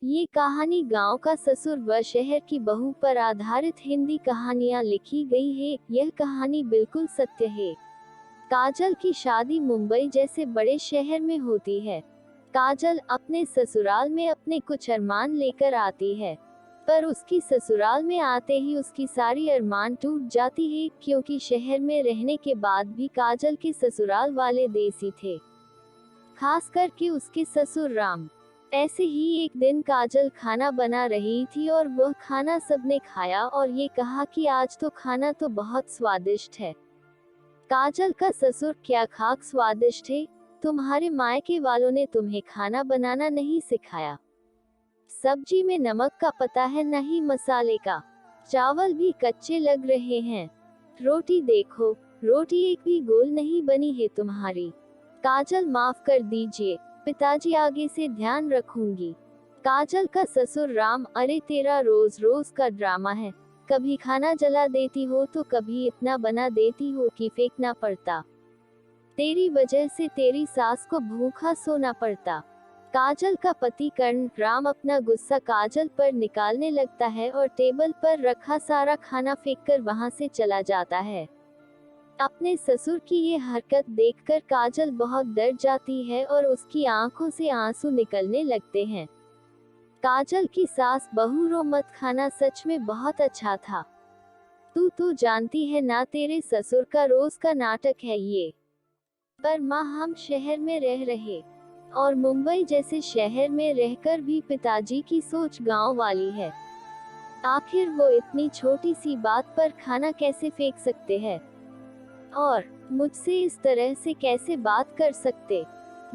ये कहानी गांव का ससुर व शहर की बहू पर आधारित हिंदी कहानियां लिखी गई है। यह कहानी बिल्कुल सत्य है। काजल की शादी मुंबई जैसे बड़े शहर में होती है। काजल अपने ससुराल में अपने कुछ अरमान लेकर आती है, पर उसकी ससुराल में आते ही उसकी सारी अरमान टूट जाती है, क्योंकि शहर में रहने के बाद भी काजल के ससुराल वाले देसी थे, खास करके उसके ससुर राम। ऐसे ही एक दिन काजल खाना बना रही थी और वह खाना सबने खाया और ये कहा कि आज तो खाना तो बहुत स्वादिष्ट है। काजल का ससुर, क्या खाक स्वादिष्ट है? तुम्हारे मायके वालों ने तुम्हें खाना बनाना नहीं सिखाया। सब्जी में नमक का पता है, नहीं मसाले का। चावल भी कच्चे लग रहे हैं। रोटी देखो, रोटी एक भी गोल नहीं बनी है तुम्हारी। काजल, माफ कर दीजिए पिताजी, आगे से ध्यान रखूंगी। काजल का ससुर राम, अरे तेरा रोज रोज का ड्रामा है। कभी खाना जला देती हो तो कभी इतना बना देती हो कि फेंकना पड़ता। तेरी वजह से तेरी सास को भूखा सोना पड़ता। काजल का पति कर्ण, राम अपना गुस्सा काजल पर निकालने लगता है और टेबल पर रखा सारा खाना फेंककर वहां से चला जाता है। अपने ससुर की ये हरकत देखकर काजल बहुत डर जाती है और उसकी आंखों से आंसू निकलने लगते हैं। काजल की सास, बहू रो मत, खाना सच में बहुत अच्छा था। तू तो जानती है ना, तेरे ससुर का रोज का नाटक है ये। पर माँ, हम शहर में रह रहे और मुंबई जैसे शहर में रहकर भी पिताजी की सोच गांव वाली है। आखिर वो इतनी छोटी सी बात पर खाना कैसे फेंक सकते हैं और मुझसे इस तरह से कैसे बात कर सकते?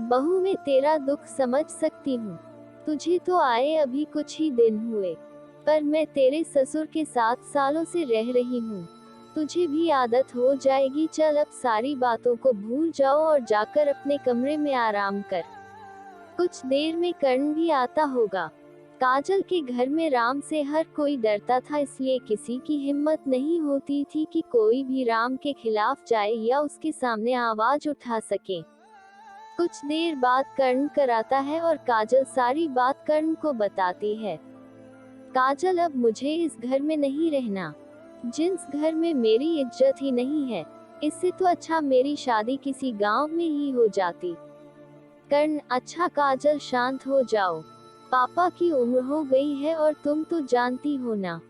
बहू, मैं तेरा दुख समझ सकती हूँ। तुझे तो आए अभी कुछ ही दिन हुए, पर मैं तेरे ससुर के साथ सालों से रह रही हूँ। तुझे भी आदत हो जाएगी। चल, अब सारी बातों को भूल जाओ और जाकर अपने कमरे में आराम कर। कुछ देर में कर्ण भी आता होगा। काजल के घर में राम से हर कोई डरता था, इसलिए किसी की हिम्मत नहीं होती थी कि कोई भी राम के खिलाफ जाए या उसके सामने आवाज उठा सके। कुछ देर बाद कर्ण कराता है और काजल सारी बात कर्ण को बताती है। काजल, अब मुझे इस घर में नहीं रहना, जिस घर में मेरी इज्जत ही नहीं है। इससे तो अच्छा मेरी शादी किसी गांव में ही हो जाती। कर्ण, अच्छा काजल, शांत हो जाओ। पापा की उम्र हो गई है और तुम तो जानती हो ना,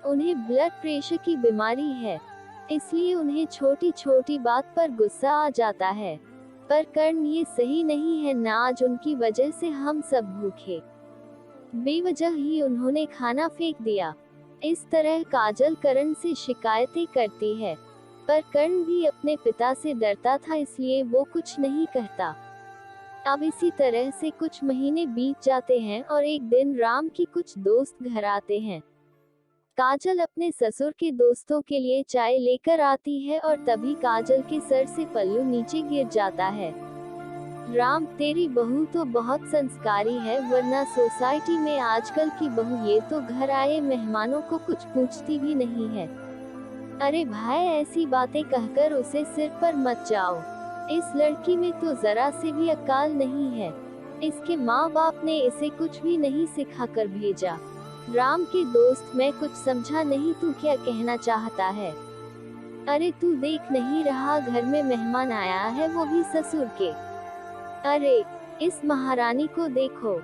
उन्हें ब्लड प्रेशर की बीमारी है, इसलिए उन्हें छोटी छोटी बात पर गुस्सा आ जाता है। पर कर्ण, ये सही नहीं है ना, आज उनकी वजह से हम सब भूखे। बेवजह ही उन्होंने खाना फेंक दिया। इस तरह काजल कर्ण से शिकायतें करती है, पर कर्ण भी अपने पिता से डरता था, इसलिए वो कुछ नहीं कहता। अब इसी तरह से कुछ महीने बीत जाते हैं और एक दिन राम की कुछ दोस्त घर आते हैं। काजल अपने ससुर के दोस्तों के लिए चाय लेकर आती है और तभी काजल के सर से पल्लू नीचे गिर जाता है। राम, तेरी बहू तो बहुत संस्कारी है, वरना सोसाइटी में आजकल की बहू ये तो घर आए मेहमानों को कुछ पूछती भी नहीं है। अरे भाई, ऐसी बातें कहकर उसे सिर पर मत जाओ। इस लड़की में तो जरा से भी अक्ल नहीं है। इसके माँ बाप ने इसे कुछ भी नहीं सिखाकर भेजा। राम के दोस्त, मैं कुछ समझा नहीं, तू क्या कहना चाहता है? अरे तू देख नहीं रहा, घर में मेहमान आया है, वो भी ससुर के। अरे इस महारानी को देखो,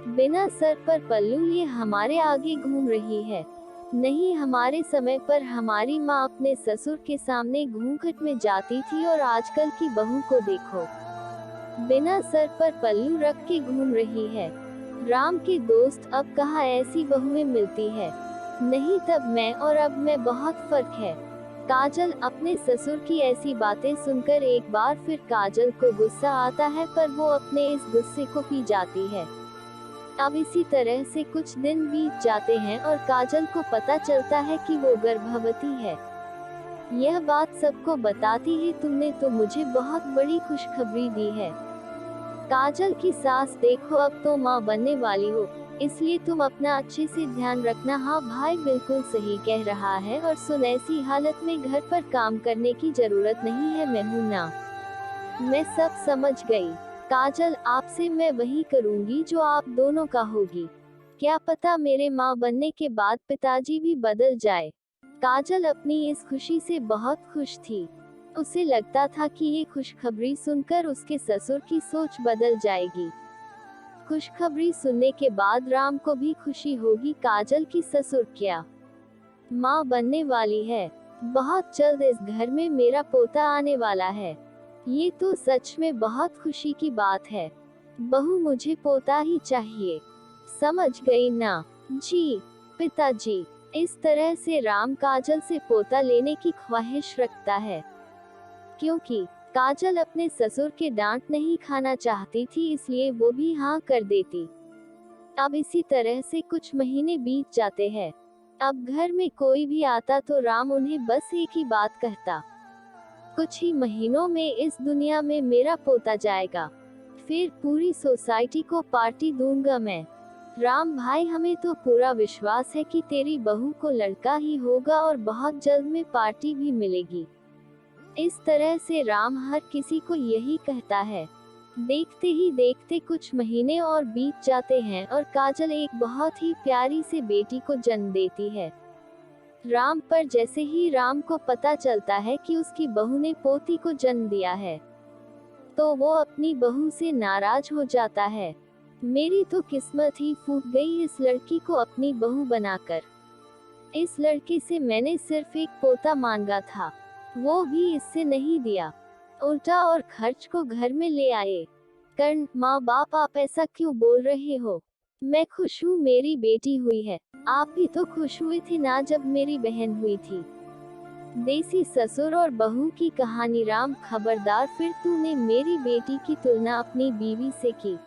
बिना सर पर पल्लू लिए हमारे आगे घूम रही है। नहीं, हमारे समय पर हमारी माँ अपने ससुर के सामने घूंघट में जाती थी और आजकल की बहू को देखो, बिना सर पर पल्लू रख के घूम रही है। राम के दोस्त, अब कहाँ ऐसी बहुएं मिलती है? नहीं, तब मैं और अब मैं बहुत फर्क है। काजल, अपने ससुर की ऐसी बातें सुनकर एक बार फिर काजल को गुस्सा आता है, पर वो अपने इस गुस्से को पी जाती है। अब इसी तरह से कुछ दिन बीत जाते हैं और काजल को पता चलता है कि वो गर्भवती है। यह बात सबको बताती है, तुमने तो मुझे बहुत बड़ी खुशखबरी दी है। काजल की सास, देखो अब तो माँ बनने वाली हो, इसलिए तुम अपना अच्छे से ध्यान रखना। हाँ भाई, बिल्कुल सही कह रहा है, और सुन, ऐसी हालत में घर पर काम करने की जरूरत नहीं है, मैं हूँ ना। मैं सब समझ गई। काजल, आपसे मैं वही करूंगी जो आप दोनों का होगी। क्या पता मेरे माँ बनने के बाद पिताजी भी बदल जाए। काजल अपनी इस खुशी से बहुत खुश थी। उसे लगता था कि ये खुशखबरी सुनकर उसके ससुर की सोच बदल जाएगी। खुशखबरी सुनने के बाद राम को भी खुशी होगी। काजल की ससुर क्या माँ बनने वाली है। बहुत जल्द इस घर में मेरा पोता आने वाला है। ये तो सच में बहुत खुशी की बात है। बहू, मुझे पोता ही चाहिए। समझ गई ना? जी पिताजी। इस तरह से राम काजल से पोता लेने की ख्वाहिश रखता है, क्योंकि काजल अपने ससुर के डांट नहीं खाना चाहती थी, इसलिए वो भी हाँ कर देती। अब इसी तरह से कुछ महीने बीत जाते हैं। अब घर में कोई भी आता तो राम उन्हें बस एक ही बात कहता, कुछ ही महीनों में इस दुनिया में मेरा पोता जाएगा, फिर पूरी सोसाइटी को पार्टी दूंगा मैं। राम भाई, हमें तो पूरा विश्वास है कि तेरी बहू को लड़का ही होगा और बहुत जल्द में पार्टी भी मिलेगी। इस तरह से राम हर किसी को यही कहता है। देखते ही देखते कुछ महीने और बीत जाते हैं और काजल एक बहुत ही प्यारी से बेटी को जन्म देती है। राम पर जैसे ही राम को पता चलता है कि उसकी बहू ने पोती को जन्म दिया है, तो वो अपनी बहू से नाराज हो जाता है। मेरी तो किस्मत ही फूट गई इस लड़की को अपनी बहू बनाकर। इस लड़की से मैंने सिर्फ एक पोता मांगा था, वो भी इससे नहीं दिया, उल्टा और खर्च को घर में ले आए। कर्ण, माँ बाप, आप ऐसा क्यों बोल रहे हो? मैं खुश हूँ मेरी बेटी हुई है। आप भी तो खुश हुए थे ना जब मेरी बहन हुई थी। देसी ससुर और बहू की कहानी। राम, खबरदार, फिर तूने मेरी बेटी की तुलना अपनी बीवी से की।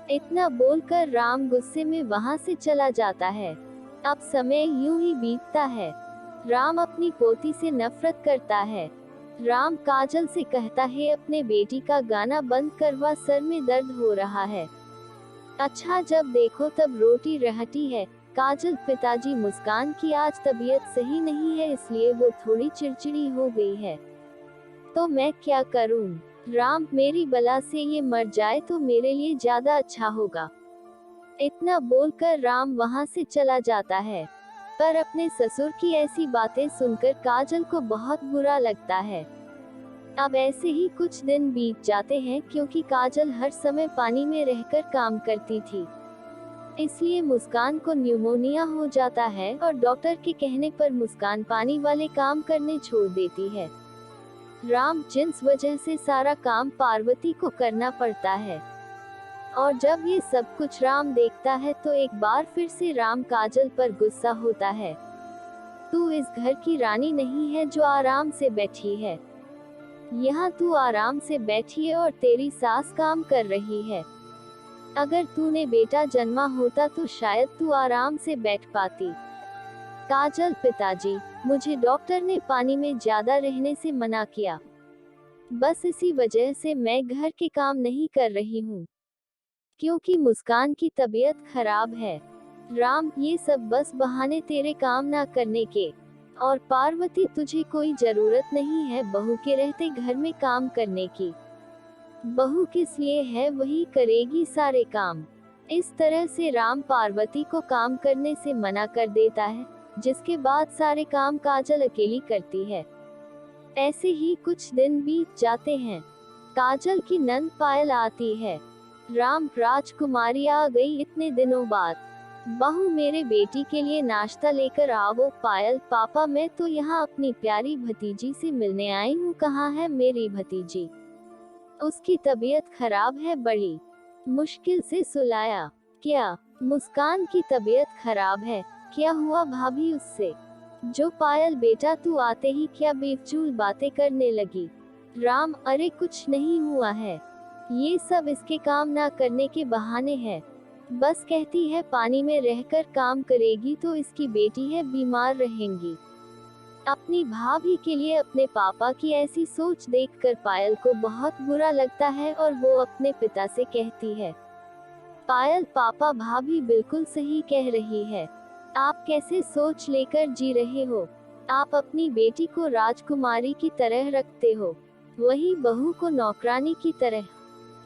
इतना बोलकर राम गुस्से में वहां से चला जाता है। अब समय यूं ही बीतता है। राम अपनी पोती से नफरत करता है। राम काजल से कहता है, अपने बेटी का गाना बंद करवा, सर में दर्द हो रहा है। अच्छा, जब देखो तब रोटी रहती है। काजल, पिताजी, मुस्कान की आज तबीयत सही नहीं है, इसलिए वो थोड़ी चिड़चिड़ी हो गई है। तो मैं क्या करूं? राम, मेरी बला से ये मर जाए तो मेरे लिए ज्यादा अच्छा होगा। इतना बोलकर राम वहां से चला जाता है। पर अपने ससुर की ऐसी बातें सुनकर काजल को बहुत बुरा लगता है। अब ऐसे ही कुछ दिन बीत जाते हैं, क्योंकि काजल हर समय पानी में रहकर काम करती थी, इसलिए मुस्कान को न्यूमोनिया हो जाता है और डॉक्टर के कहने पर मुस्कान पानी वाले काम करने छोड़ देती है। राम, जिस वजह से सारा काम पार्वती को करना पड़ता है। और जब ये सब कुछ राम देखता है तो एक बार फिर से राम काजल पर गुस्सा होता है। तू इस घर की रानी नहीं है जो आराम से बैठी है। यहाँ तू आराम से बैठी है और तेरी सास काम कर रही है। अगर तूने बेटा जन्मा होता तो शायद तू आराम से बैठ पाती। काजल, पिताजी, मुझे डॉक्टर ने पानी में ज्यादा रहने से मना किया, बस इसी वजह से मैं घर के काम नहीं कर रही हूँ, क्योंकि मुस्कान की तबीयत खराब है। राम, ये सब बस बहाने तेरे काम ना करने के। और पार्वती, तुझे कोई जरूरत नहीं है बहू के रहते घर में काम करने की। बहू किस लिए है, वही करेगी सारे काम। इस तरह से राम पार्वती को काम करने से मना कर देता है, जिसके बाद सारे काम काजल अकेली करती है। ऐसे ही कुछ दिन बीत जाते हैं। काजल की नंद पायल आती है। राम, राजकुमारी आ गई इतने दिनों बाद। बहू, मेरे बेटी के लिए नाश्ता लेकर आओ। पायल, पापा, मैं तो यहाँ अपनी प्यारी भतीजी से मिलने आई हूँ। कहाँ है मेरी भतीजी? उसकी तबीयत खराब है, बड़ी मुश्किल से सुलाया। क्या मुस्कान की तबीयत खराब है? क्या हुआ भाभी उससे? जो पायल बेटा, तू आते ही क्या बेफजूल बातें करने लगी। राम, अरे कुछ नहीं हुआ है, ये सब इसके काम ना करने के बहाने हैं। बस कहती है पानी में रहकर काम करेगी तो इसकी बेटी है, बीमार रहेंगी। अपनी भाभी के लिए अपने पापा की ऐसी सोच देखकर पायल को बहुत बुरा लगता है और वो अपने पिता से कहती है, पायल, पापा, भाभी बिल्कुल सही कह रही है। आप कैसे सोच लेकर जी रहे हो? आप अपनी बेटी को राजकुमारी की तरह रखते हो, वही बहू को नौकरानी की तरह।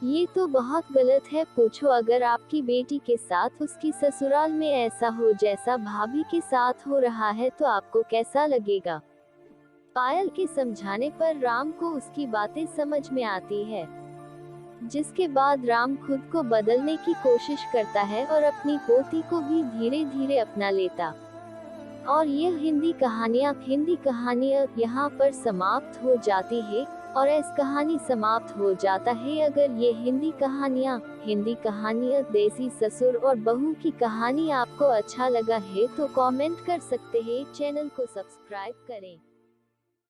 ये तो बहुत गलत है। पूछो, अगर आपकी बेटी के साथ उसकी ससुराल में ऐसा हो जैसा भाभी के साथ हो रहा है तो आपको कैसा लगेगा? पायल के समझाने पर राम को उसकी बातें समझ में आती है, जिसके बाद राम खुद को बदलने की कोशिश करता है और अपनी पोती को भी धीरे धीरे अपना लेता। और यह हिंदी कहानियाँ यहाँ पर समाप्त हो जाती है और इस कहानी समाप्त हो जाता है। अगर ये हिंदी कहानियाँ देसी ससुर और बहू की कहानी आपको अच्छा लगा है तो कमेंट कर सकते हैं। चैनल को सब्सक्राइब करें।